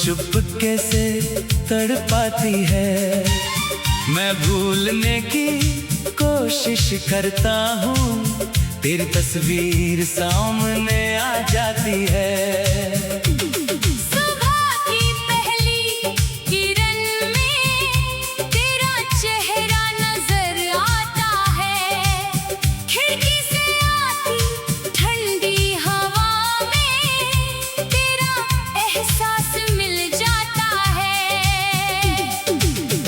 चुपके से तड़पाती है। मैं भूलने की कोशिश करता हूँ, तेरी तस्वीर सामने आ जाती है।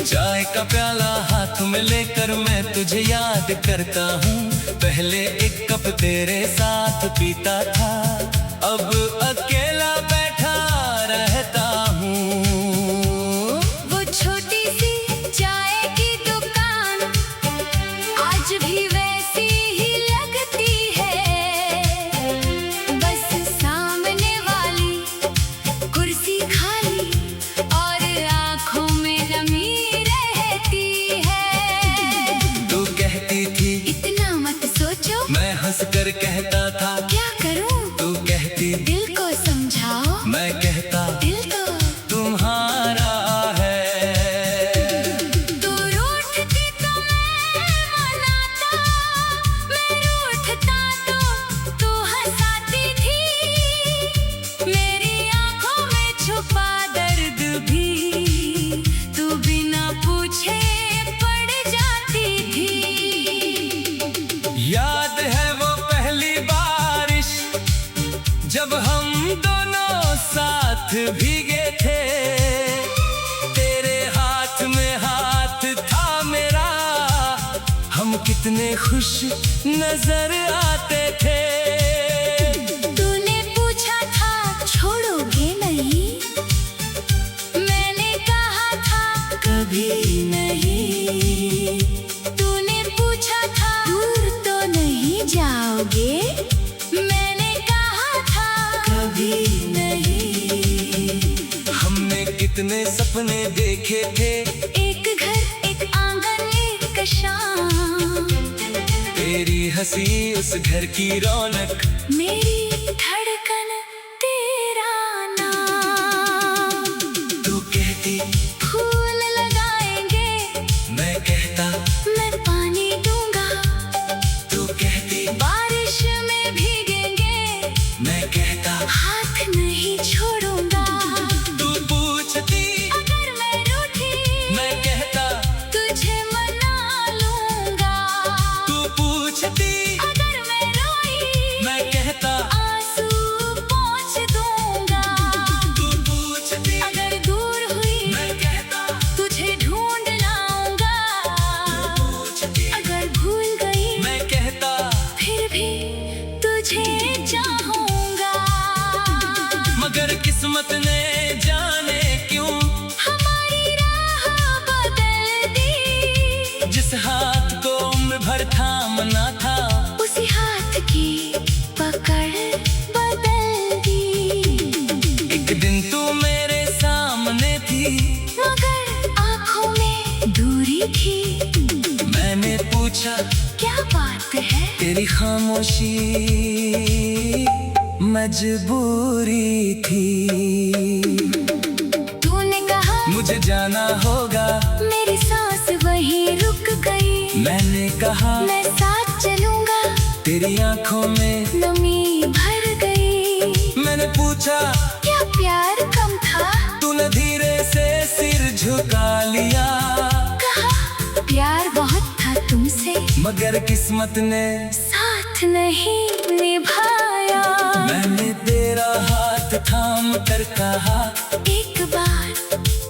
चाय का प्याला हाथ में लेकर मैं तुझे याद करता हूँ। पहले एक कप तेरे साथ पीता था, अब अकेला बैठा रहता हूँ। वो छोटी सी चाय की दुकान आज भी वैसी ही लगती है, बस सामने वाली कुर्सी खाली और आँखों में नमी। मैं हंस कर कहता था क्या करूं? तू कहती दिल को समझाओ। मैं कहता दिल तो तुम्हारा है। तू रूठती तो मैं मनाता, मैं रूठता तो तू हंसाती थी। मेरी आंखों में छुपा दर्द भी तू बिना पूछे पड़ जाती थी। याद है वो पहली बारिश जब हम दोनों साथ भीगे थे, तेरे हाथ में हाथ था मेरा, हम कितने खुश नजर आते थे। तूने पूछा था छोड़ोगे नहीं, मैंने कहा था कभी नहीं। तूने पूछा था दूर तो नहीं जाओगे, मैंने कहा था कभी नहीं। हमने कितने सपने देखे थे, एक घर एक आंगन एक शाम, तेरी हंसी उस घर की रौनक, मेरी धड़कन तेरा नाम। तू कहती फूल लगाएंगे, मैं कहता मैं पानी दूंगा। तू कहती बारिश में भीगेंगे, मैं कहता हाथ नहीं छोड़ूंगा। तू पूछती अगर मैं रूठी, मैं कहता तुझे मना लूंगा। तू पूछती अगर मैं रोई, मैं कहता आंसू पोंछ दूंगा। तू पूछती अगर दूर हुई, मैं कहता तुझे ढूंढ लाऊंगा। पूछती अगर भूल गई, मैं कहता फिर भी तुझे चाहूंगा। मगर किस्मत ने जाने क्यों हमारी राह बदल दी, जिस हाथ को उम्र भर थामना था, उसी हाथ की पकड़ बदल दी। एक दिन तू मेरे सामने थी, मगर आंखों में दूरी थी। मैंने पूछा क्या बात है? तेरी खामोशी मजबूरी थी। तूने कहा मुझे जाना होगा, मेरी सांस वहीं रुक गई। मैंने कहा मैं साथ चलूंगा, तेरी आंखों में नमी भर गई। मैंने पूछा क्या प्यार कम था? तूने धीरे से सिर झुका लिया, कहा प्यार बहुत था तुमसे, मगर किस्मत ने साथ नहीं निभाया। मैंने तेरा हाथ थाम कर कहा एक बार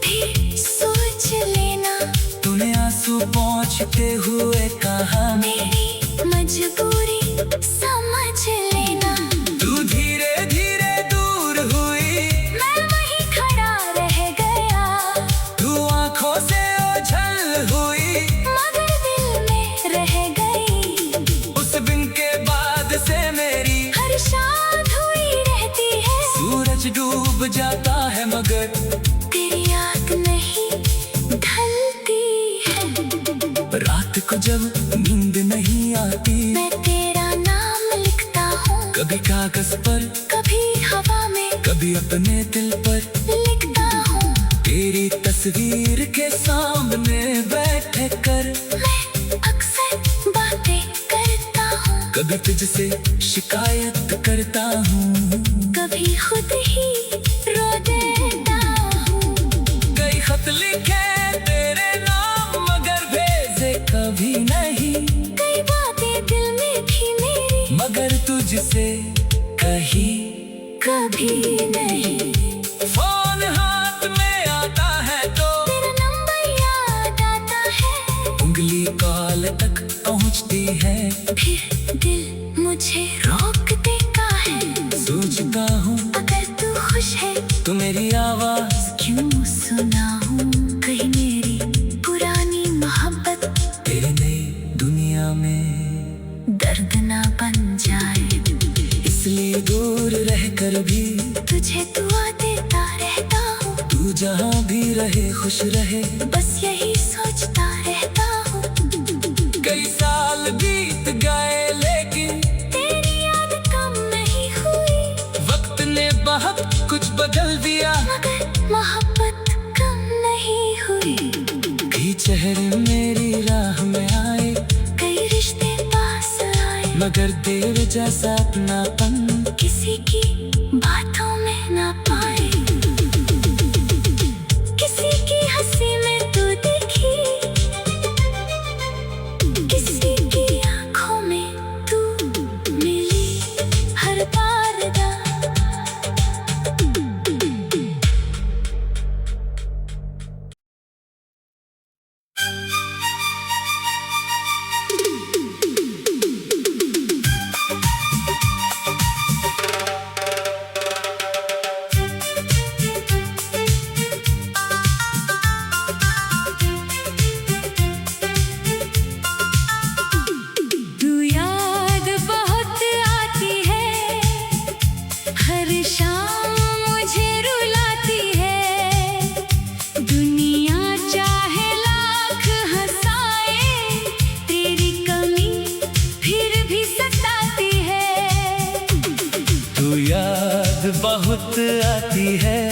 फिर सोच लेना, तूने आंसू पोंछते हुए कहा मेरी मजबूरी समझ लेना। तू धीरे धीरे दूर हुई, मैं वहीं खड़ा रह गया, तू आंखों से ओझल हुई, मगर दिल में रह गई। उस दिन के बाद से मेरी हर शाम हुई रहती है, सूरज डूब जाता है मगर तेरी आग नहीं ढलती है। रात को जब नींद नहीं आती, मैं तेरा नाम लिखता हूँ, कभी कागज पर, कभी हवा में, कभी अपने दिल पर लिखता तस्वीर के सामने बैठे कर मैं अक्सर बातें करता हूँ, कभी तुझसे शिकायत करता हूँ, कभी खुद ही रो देता हूँ। कई खत लिखे तेरे नाम मगर भेजे कभी नहीं, कई बातें दिल में थी मेरी मगर तुझसे कही कभी नहीं। फोन हाथ में आता है तो तेरा नंबर याद आता है, उंगली कॉल तक पहुंचती है, फिर दिल मुझे रोक देता है। सोचता हूँ अगर तू खुश है तो मेरी आवाज क्यों सुनाऊं, कहीं मेरी पुरानी मोहब्बत तेरी नई दुनिया में दर्द ना बन जाए। इसलिए दूर रहकर भी तुझे दुआ देता रहता हूँ, तू जहाँ भी रहे खुश रहे। बस यही सोचता रहता हूँ। कई साल बीत गए लेकिन तेरी याद कम नहीं हुई, वक्त ने बहुत कुछ बदल दिया, मगर मोहब्बत कम नहीं हुई। कई चेहरे मेरी राह में आए, कई रिश्ते पास आए, मगर देर जैसा अपनापन किसी की बातों में ना पाए। किसी की हंसी में तू दिखी, किसी की आंखों में तू मिली हर बार दा। तू याद बहुत आती है, हर शाम मुझे रुलाती है। दुनिया चाहे लाख हंसाए, तेरी कमी फिर भी सताती है। तू याद बहुत आती है,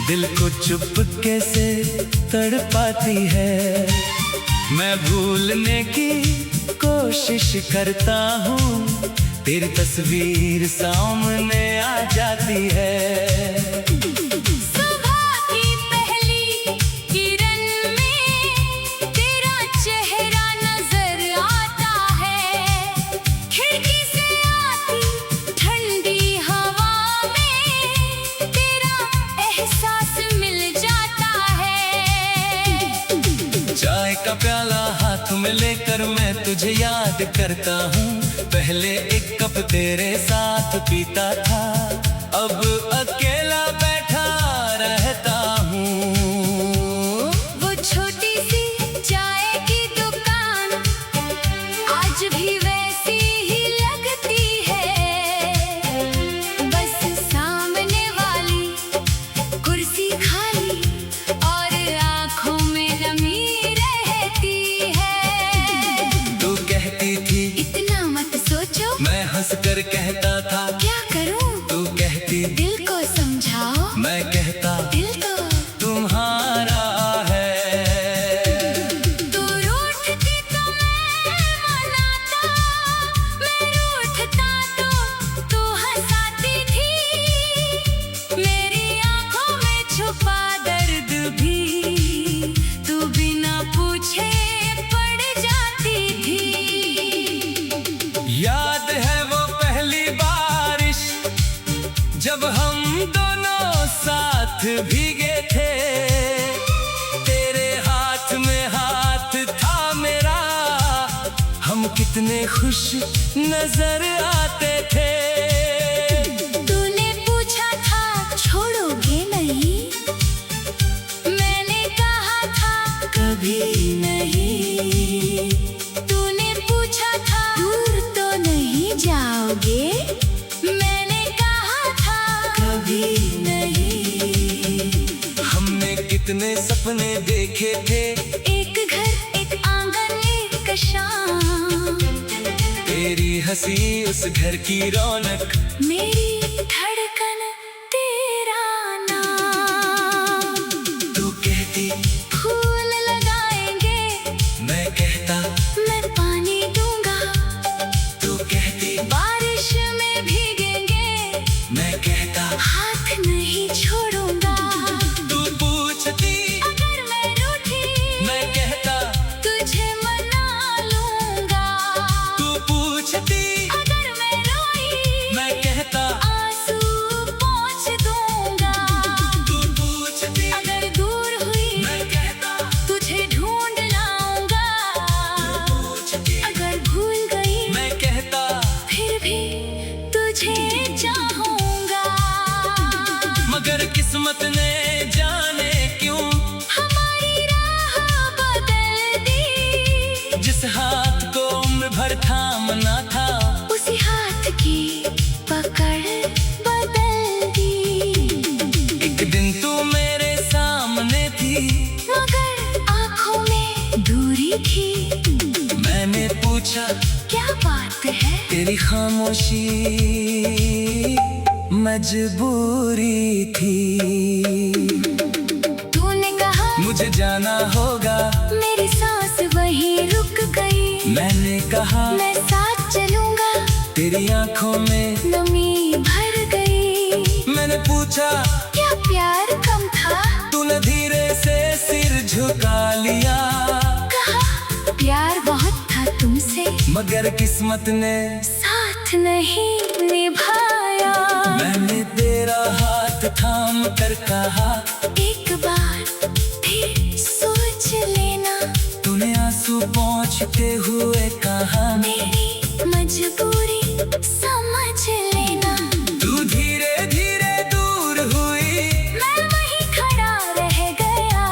दिल को चुपके से तड़पाती है। मैं भूलने की कोशिश करता हूँ, तेरी तस्वीर सामने आ जाती है। सुबह की पहली किरण में तेरा चेहरा नजर आता है, खिड़की से आती ठंडी हवा में तेरा एहसास मिल जाता है। चाय का प्याला हाथ में लेकर मैं तुझे याद करता हूँ, पहले एक कप तेरे साथ पीता था, अब अकेला बैठा रहता हूँ। वो छोटी सी चाय की दुकान आज भी वैसी ही लगती है, बस सामने वाली कुर्सी खाली और आंखों में नमी रहती है। तू कहती थी इतना मत सोचो, मैं हंस कर कहता था क्या करूं, तू कहती दिल को समझाओ, मैं कहता दिल तो तुम्हारा है। तू रूठती तो मैं मनाता, मैं रूठता तो तू हंसाती थी। मेरी आंखों में छुपा दर्द भी तू बिना पूछे पड़ जाती थी। याद है वो पहली बारिश जब हम दोनों साथ भीगे थे, तेरे हाथ में हाथ था मेरा, हम कितने खुश नजर आते थे। तूने पूछा था छोड़ोगे नहीं, मैंने कहा था कभी नहीं। तूने पूछा था दूर तो नहीं जाओगे, मैंने कहा था कभी नहीं। हमने कितने सपने देखे थे, एक घर एक आंगन एक शाम, तेरी हंसी उस घर की रौनक, मेरी धड़कन तेरा नाम। तू खामोशी मजबूरी थी। तूने कहा मुझे जाना होगा, मेरी सांस वहीं रुक गई। मैंने कहा मैं साथ चलूंगा, तेरी आंखों में नमी भर गई। मैंने पूछा क्या प्यार कम था? तूने धीरे से सिर झुका लिया। कहा प्यार बहुत था तुमसे, मगर किस्मत ने साथ नहीं निभाया। मैंने तेरा हाथ थाम कर कहा, एक बार फिर सोच लेना। तूने आंसू पोंछते हुए कहा, मेरी मजबूरी समझ लेना। तू धीरे धीरे दूर हुई, मैं वहीं खड़ा रह गया,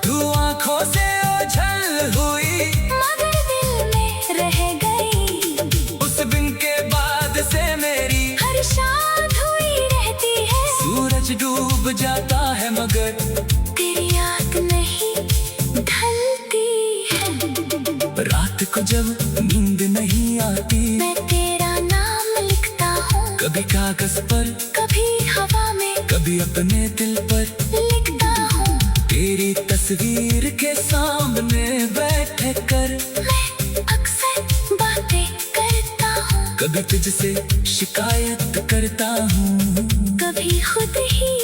तू आंखों से ओझल हुई, मगर दिल में रह गई। उस दिन के बाद से मेरी हर शाम हुई रहती है, सूरज डूब जाता है मगर तेरी याद नहीं ढलती है। रात को जब नींद नहीं आती, मैं तेरा नाम लिखता हूँ, कभी कागज पर, कभी हवा में कभी अपने दिल पर। लिखता हूँ। तेरी तस्वीर के सामने बैठ कर मैं अक्सर बातें करता हूँ, कभी तुझसे शिकायत करता हूँ, कभी खुद ही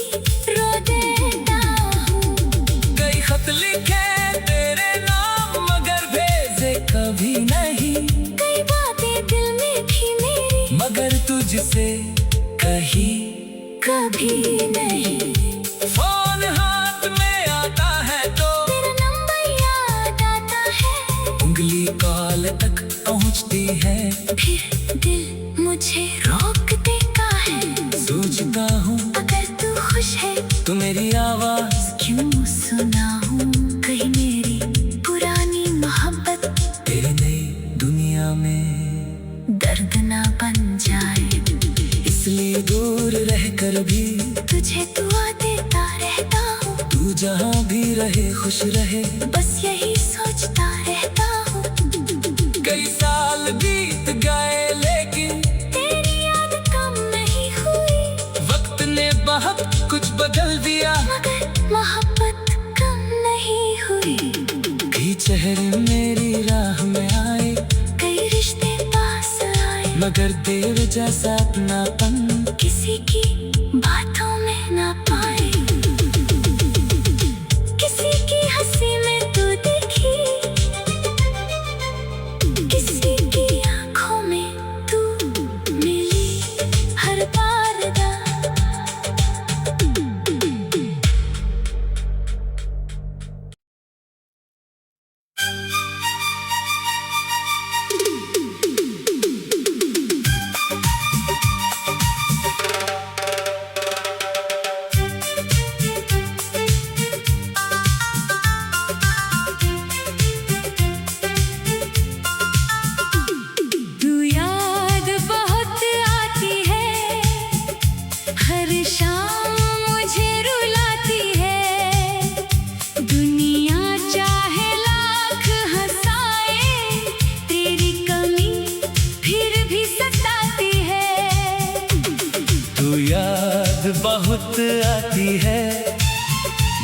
रो देता हूँ। कई खत लिखे तेरे नाम मगर भेजे कभी नहीं, कई बातें दिल में थी मेरी, मगर तुझसे कही कभी नहीं। फोन हाथ में आता है तो तेरा नंबर याद आता है, उंगली कॉल तक पहुंचती है। फिर दिल मुझे रोक देता है। सोचता हूँ अगर तू खुश है तो मेरी आवाज क्यों सुनाऊं, कहीं मेरी पुरानी मोहब्बत तेरी नई दुनिया में दर्द ना बन जाए। इसलिए दूर रहकर भी तुझे दुआ देता रहता हूँ, तू जहाँ भी रहे खुश रहे। बस यही सोचता रहता हूँ। कई साल बीत गए लेकिन तेरी याद कम नहीं हुई, वक्त ने बहुत कुछ बदल दिया। मगर मोहब्बत कम नहीं हुई। कई चेहरे मेरी राह में आए, कई रिश्ते पास आए, मगर देर जैसा अपनापन किसी की बातों में ना पाए। किसी की हंसी में तू दिखी, किसी की आंखों में तू मिली हर बारदा। तू याद बहुत आती है, हर शाम मुझे रुलाती है। दुनिया चाहे लाख हंसाए, तेरी कमी फिर भी सताती है। तू याद बहुत आती है,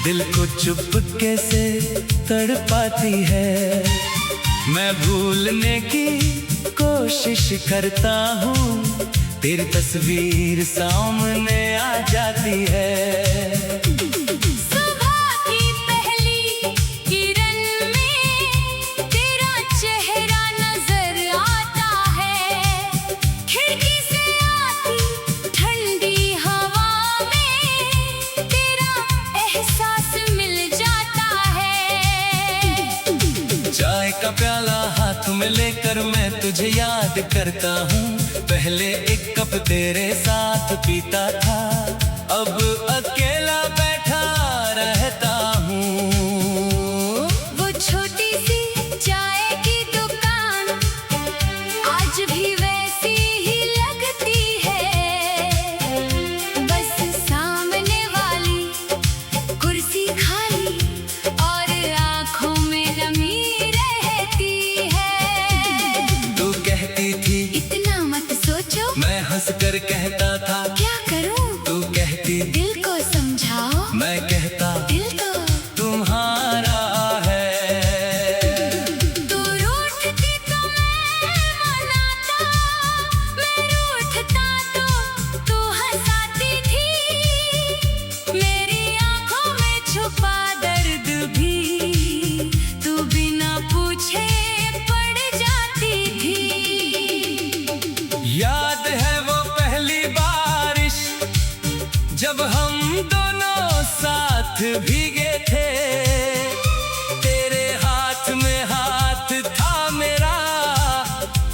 दिल को चुपके से तड़पाती है। मैं भूलने की कोशिश करता हूँ, तेरी तस्वीर सामने आ जाती है। सुबह की पहली किरण में तेरा चेहरा नजर आता है। खिड़की से आती ठंडी हवा में तेरा एहसास मिल जाता है। चाय का प्याला हाथ में लेकर मैं तुझे याद करता हूँ। पहले एक कप तेरे साथ पीता था, अब अकेला बैठा रहता हूँ। वो छोटी सी चाय की दुकान आज भी वैसी ही लगती है। बस सामने वाली कुर्सी खाली और आंखों में नमी रहती है। तू कहती थी इतना मत मगर कहता था क्या करूं? तू कहती दिल को समझाओ। मैं कहता दिल तो तुम्हारा है। तू रूठती तो मैं मनाता, मैं रूठता तो तू हंसाती थी। मेरी आंखों में छुपा दर्द भी तू बिना पूछे पड़ जाती थी। याद है वो पहली बारिश जब हम दोनों साथ भीगे थे। तेरे हाथ में हाथ था मेरा,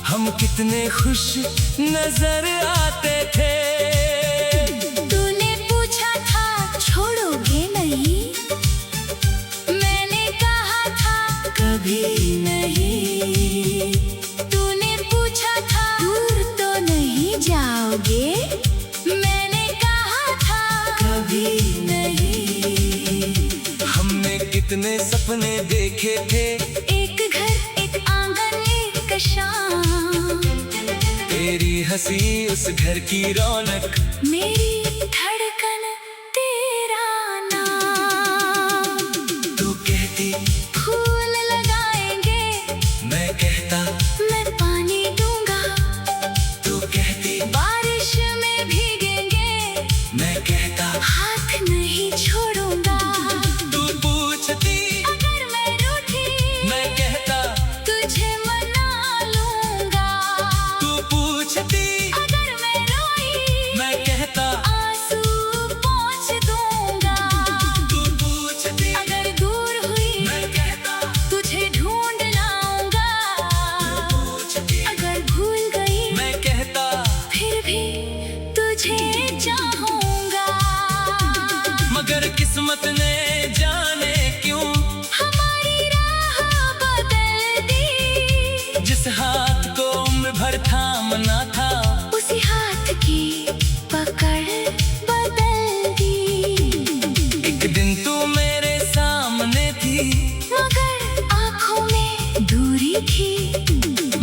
हम कितने खुश नजर आते थे। तूने पूछा था छोड़ोगे नहीं, मैंने कहा था कभी नहीं। तूने पूछा था दूर तो नहीं जाओगे, मैंने कहा था कभी नहीं। हमने कितने सपने देखे थे, एक घर एक आंगन एक शाम, तेरी हंसी उस घर की रौनक, मेरी धड़कन तेरा नाम। तू कहती फूल लगाएंगे, मैं कहता मैं पानी दूंगा। तू कहती बारिश में भीगेंगे, मैं कहता हाथ नहीं छोड़ूंगा। तू पूछती अगर मैं रूठी, मैं कहता तुझे मना लूंगा। तू पूछती अगर मैं रोई, मैं कहता आंसू पोंछ दूंगा। तू पूछती अगर दूर हुई, मैं कहता तुझे ढूंढ लाऊंगा। पूछती अगर भूल गई, मैं कहता फिर भी तुझे चाहूंगा। मगर किस्मत ने जाने क्यों हमारी राह बदल दी, जिस हाथ को उम्र भर थामना था, उसी हाथ की पकड़ बदल दी। एक दिन तू मेरे सामने थी, मगर आंखों में दूरी थी।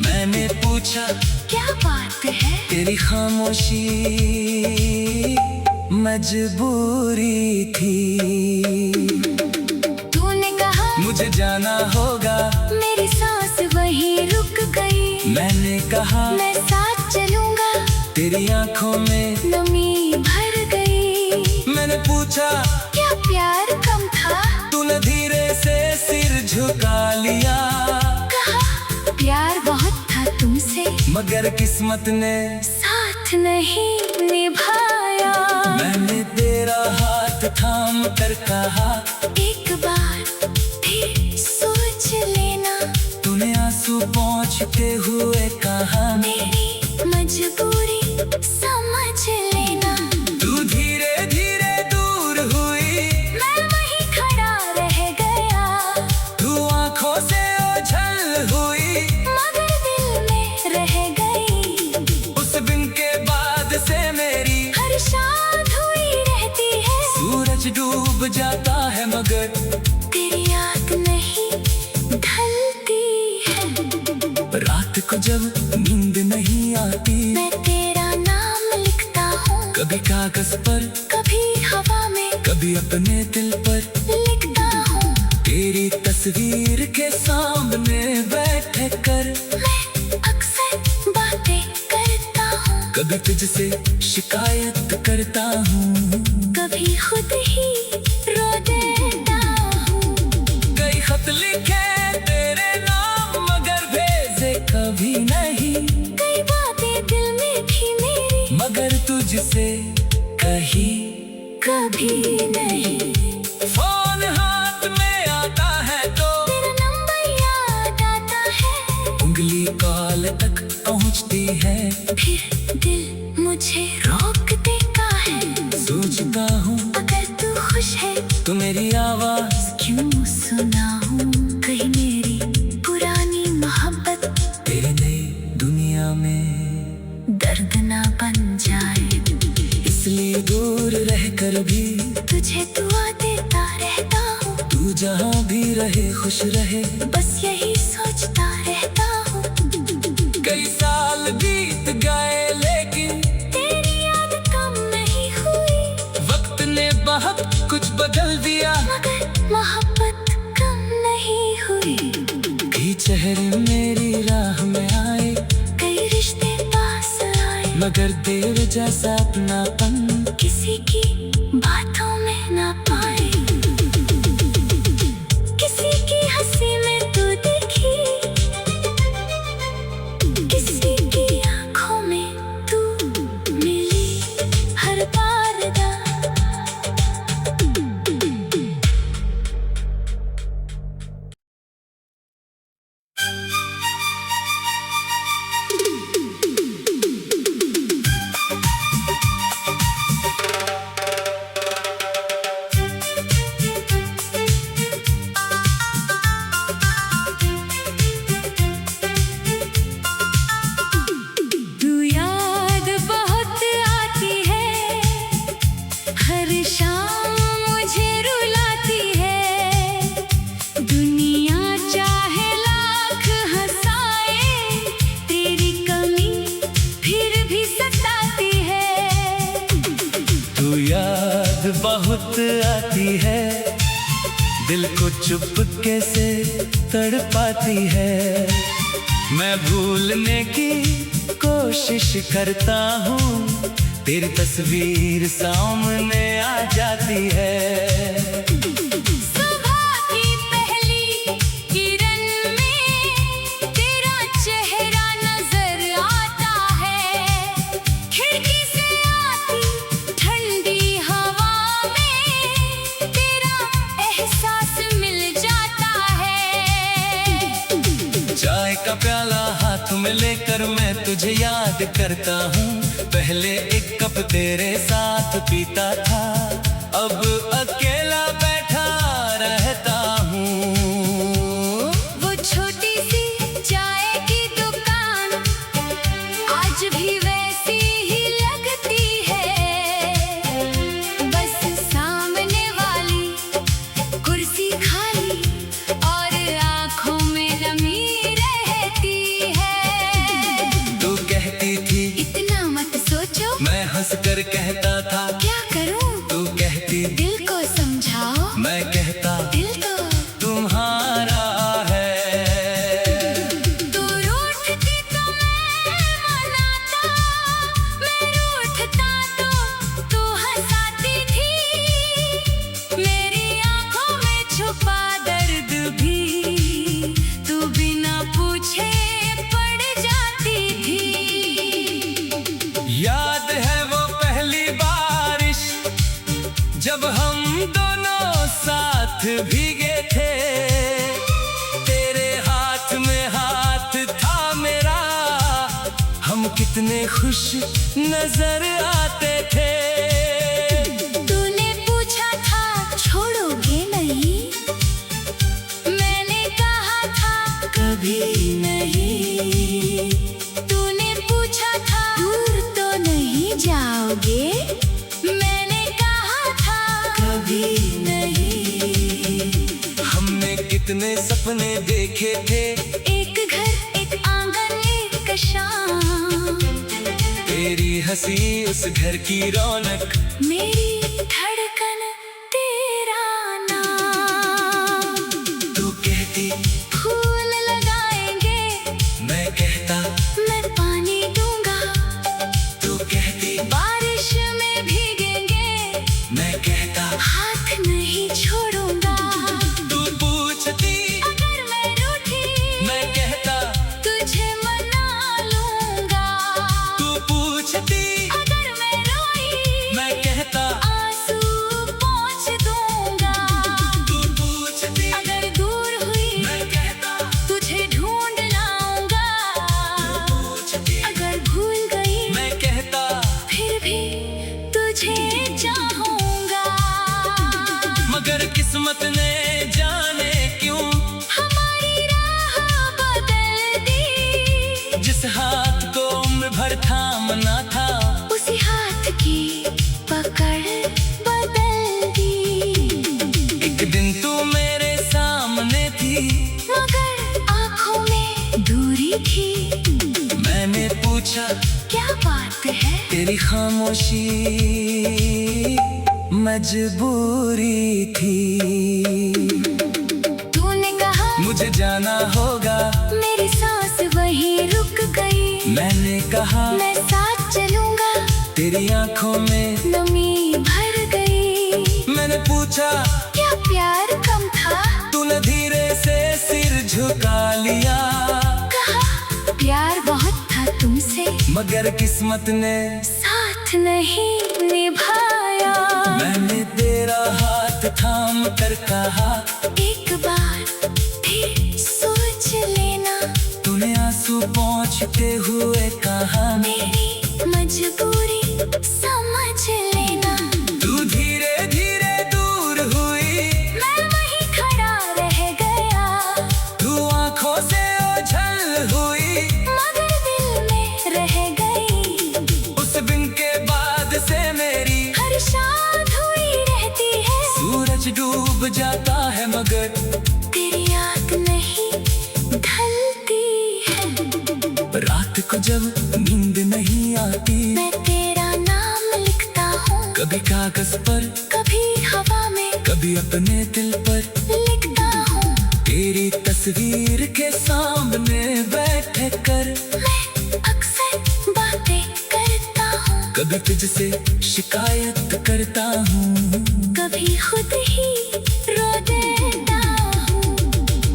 मैंने पूछा क्या बात है? तेरी खामोशी मजबूरी थी। तूने कहा मुझे जाना होगा, मेरी सांस वहीं रुक गई। मैंने कहा मैं साथ चलूंगा, तेरी आंखों में नमी भर गई। मैंने पूछा क्या प्यार कम था? तूने धीरे से सिर झुका लिया। कहा प्यार बहुत था तुमसे, मगर किस्मत ने साथ नहीं निभाया। मैंने तेरा हाथ थाम कर कहा एक बार फिर सोच लेना, तूने आंसू पोंछते हुए कहा मेरी मजबूरी समझ लेना। तू धीरे धीरे दूर हुई, मैं वहीं खड़ा रह गया, तू आंखों से ओझल हुई, मगर दिल में रह गई। उस दिन के बाद से मेरी हर शाम हुई रहती है, सूरज डूब जाता है मगर तेरी याद नहीं ढलती है। रात को जब नींद नहीं आती, मैं तेरा नाम लिखता हूँ, कभी कागज पर कभी हवा में कभी अपने दिल पर, लिखता हूँ। तेरी तस्वीर के सामने बैठ कर मैं अक्सर बातें करता हूँ, कभी तुझसे शिकायत करता हूँ, कभी खुद ही रो देता हूँ। कई खत लिखे तेरे नाम मगर भेजे कभी नहीं, कई बातें दिल में थी मेरी, मगर तुझसे कही कभी नहीं। फोन हाथ में आता है तो तेरा नंबर याद आता है, उंगली कॉल तक पहुंचती है। फिर दिल मुझे रोक देता है। सोचता हूँ अगर तू खुश है तो मेरी आवाज क्यों सुनाऊं, कहीं मेरी पुरानी मोहब्बत तेरी नई दुनिया में दर्द ना बन जाए। इसलिए दूर रहकर भी तुझे दुआ देता रहता हूँ, तू जहाँ भी रहे खुश रहे, बस यही सोचता रहता हूँ। कई साल बीत गए लेकिन तेरी चाहत कुछ बदल दिया, मगर मोहब्बत कम नहीं हुई। कई चेहरे मेरी राह में आए, कई रिश्ते पास आए, मगर देर जैसा अपनापन किसी की बातों में ना पाए। किसी की हंसी में तू देखी, किसी की आंखों में तू मिली हर बारदा। तू याद बहुत आती है, हर शाम मुझे रुलाती है। दुनिया चाहे लाख हंसाए, तेरी कमी फिर भी सताती है। तू याद बहुत आती है, दिल को चुपके से तड़पाती है। मैं भूलने की कोशिश करता हूँ, तेरी तस्वीर सामने आ जाती है। सुबह की पहली किरण में तेरा चेहरा नजर आता है। खिड़की से आती ठंडी हवा में तेरा एहसास मिल जाता है। चाय का प्याला हाथ में लेकर मैं तुझे याद करता हूँ। पहले एक कप तेरे साथ पीता था, अब अकेला बैठा रहता हूँ। वो छोटी सी चाय की दुकान आज भी वैसी ही लगती है। बस सामने वाली कुर्सी खाली और आंखों में नमी रहती है। तू कहती थी इतना मत सोचो, मैं हंसकर कहता था क्या करूं? तू कहती दिल को समझाओ, मैं कहता दिल तो तुम्हारा है। तू रूठती तो मैं मनाता, मैं रूठता तो तू हंसाती थी। मेरी आंखों में छुपा दर्द भी तू बिना पूछे पड़ जाती थी। याद है वो पहली बारिश, जब हम दोनों साथ भीगे थे। तेरे हाथ में हाथ था मेरा, हम कितने खुश नजर आते थे। तूने पूछा था छोड़ोगे नहीं, मैंने कहा था कभी नहीं। तूने पूछा था दूर तो नहीं जाओगे, मैंने कहा था कभी नहीं। हमने कितने सपने देखे थे, एक घर एक आंगन एक शाम, तेरी हंसी उस घर की रौनक, मेरी धड़कन तेरा नाम। तू कहती फूल लगाएंगे, मैं कहता मैं पानी दूंगा। तू कहती बारिश में भीगेंगे, मैं कहता हाथ नहीं छोड़ूंगा। तू पूछती अगर मैं रूठी, मैं कहता तुझे मना लूंगा। तू पूछती अगर मैं रोई, मैं कहता आंसू पोंछ दूंगा। तू पूछती अगर दूर हुई, मैं कहता तुझे ढूंढ लाऊंगा। पूछती अगर भूल गई, मैं कहता फिर भी तुझे चाहूंगा। मगर किस्मत ने जाने क्यों हमारी राह बदल दी, जिस हाथ को उम्र भर थामना था, उसी हाथ की पकड़ बदल दी। एक दिन तू मेरे सामने थी, मगर आंखों में दूरी थी। मैंने पूछा क्या बात है? तेरी खामोशी मजबूरी थी। तूने कहा मुझे जाना होगा, मेरी सांस वहीं रुक गई। मैंने कहा मैं साथ चलूंगा, तेरी आंखों में नमी भर गई। मैंने पूछा क्या प्यार कम था? तूने धीरे से सिर झुका लिया। कहा प्यार बहुत था तुमसे, मगर किस्मत ने साथ नहीं निभाया। मैंने तेरा हाथ थाम कर कहा, एक बार फिर सोच लेना। तूने आंसू पोंछते हुए कहा, मेरी मजबूरी समझ लेना। तू धीरे धीरे दूर हुई, मैं वहीं खड़ा रह गया, तू आंखों से ओझल हुई, मगर दिल में रह गई। उस दिन के बाद से मेरी हर शाम हुई रहती है, सूरज डूब जाता है मगर तेरी याद नहीं ढलती है। रात को जब नींद नहीं आती, मैं तेरा नाम लिखता हूँ, कभी कागज पर, कभी हवा में कभी अपने दिल पर लिखता हूँ। तेरी तस्वीर के सामने बैठ कर मैं अक्सर बातें करता हूँ, कभी तुझसे शिकायत करता हूँ, कभी खुद ही रो देता हूँ।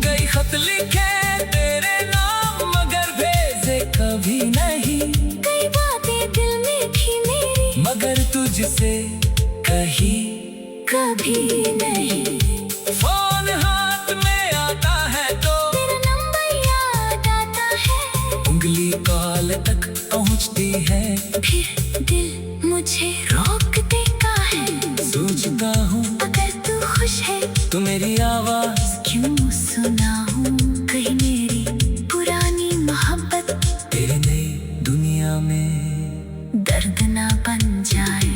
कई खत लिखे तेरे नाम मगर भेजे कभी नहीं, कई बातें दिल में थी मेरी, मगर तुझसे कही कभी नहीं। फोन हाथ में आता है तो तेरा नंबर याद आता है, उंगली कॉल तक पहुंचती है। फिर दिल मुझे रोक देता है। सोचता हूँ अगर तू खुश है तो मेरी आवाज क्यों सुनाऊं, कहीं मेरी पुरानी मोहब्बत तेरे नई दुनिया में दर्द ना बन जाए।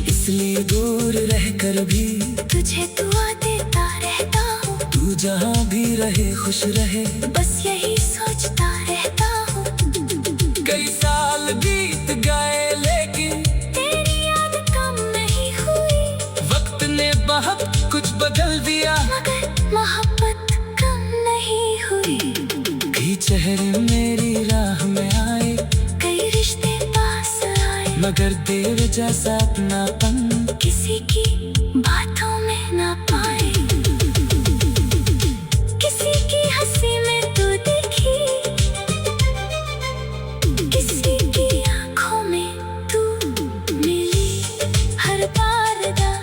इसलिए दूर रहकर भी तुझे दुआ देता रहता हूँ, तू जहाँ भी रहे खुश रहे। बस यही सोचता रहता हूँ। कई साल बीत गए लेकिन तेरी याद कम नहीं हुई, वक्त ने बहुत कुछ बदल दिया। मगर मोहब्बत कम नहीं हुई। कई चेहरे मेरी राह में आए, कई रिश्ते पास आए, मगर देर जैसा अपनापन किसी की बातों में ना पाए। किसी की हंसी में तू दिखी, किसी की आंखों में तू मिली हर बारदा।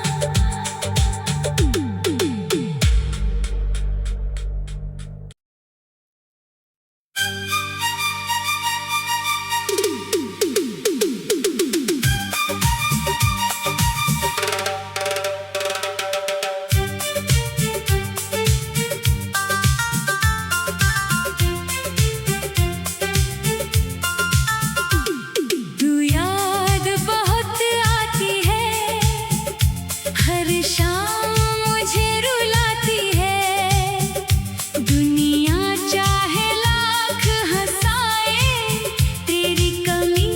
तू याद बहुत आती है, हर शाम मुझे रुलाती है। दुनिया चाहे लाख हंसाए, तेरी कमी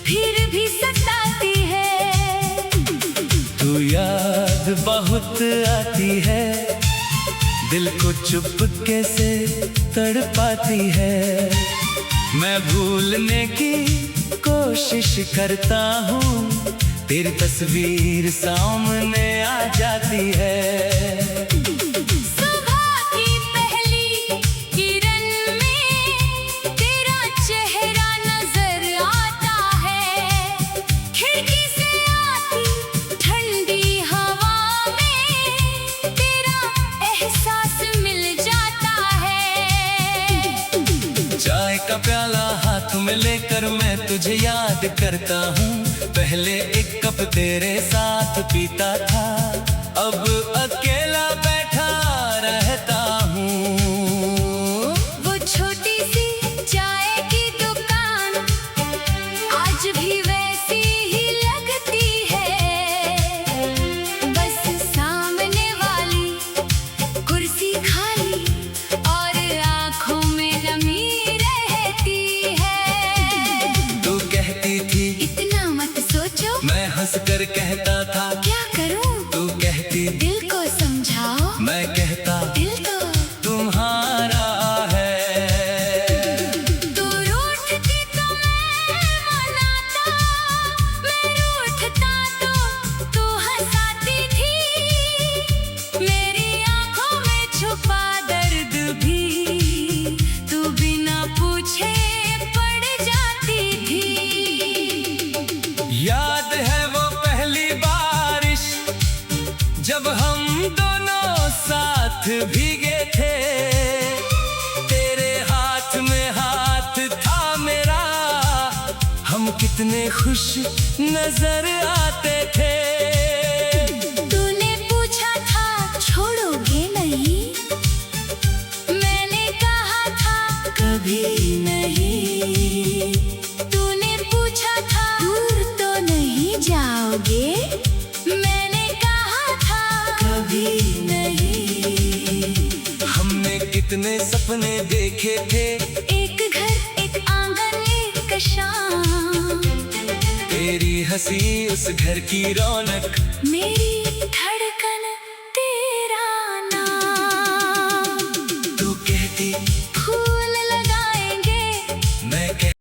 फिर भी सताती है। तू याद बहुत आती है, दिल को चुपके से तड़पाती है। मैं भूलने की कोशिश करता हूँ, तेरी तस्वीर सामने आ जाती है। सुबह की पहली किरण में तेरा चेहरा नजर आता है। खिड़की से आती ठंडी हवा में तेरा एहसास मिल जाता है। चाय का प्याला हाथ में लेकर मैं तुझे याद करता हूँ। पहले एक कप तेरे साथ पीता था, अब अकेला बैठा रहता हूँ। वो छोटी सी चाय की दुकान आज भी वैसी ही लगती है। बस सामने वाली कुर्सी खाली और आंखों में नमी रहती है। तू कहती थी इतना मत सोचो, मैं हंसकर कहता था क्या करूं भीगे थे, तेरे हाथ में हाथ था मेरा, हम कितने खुश नजर आते थे। तूने पूछा था छोड़ोगे नहीं, मैंने कहा था कभी नहीं। तूने पूछा था दूर तो नहीं जाओगे, मैंने कहा था कभी नहीं। हमने कितने सपने देखे थे, एक घर एक आंगन एक शाम, तेरी हंसी उस घर की रौनक, मेरी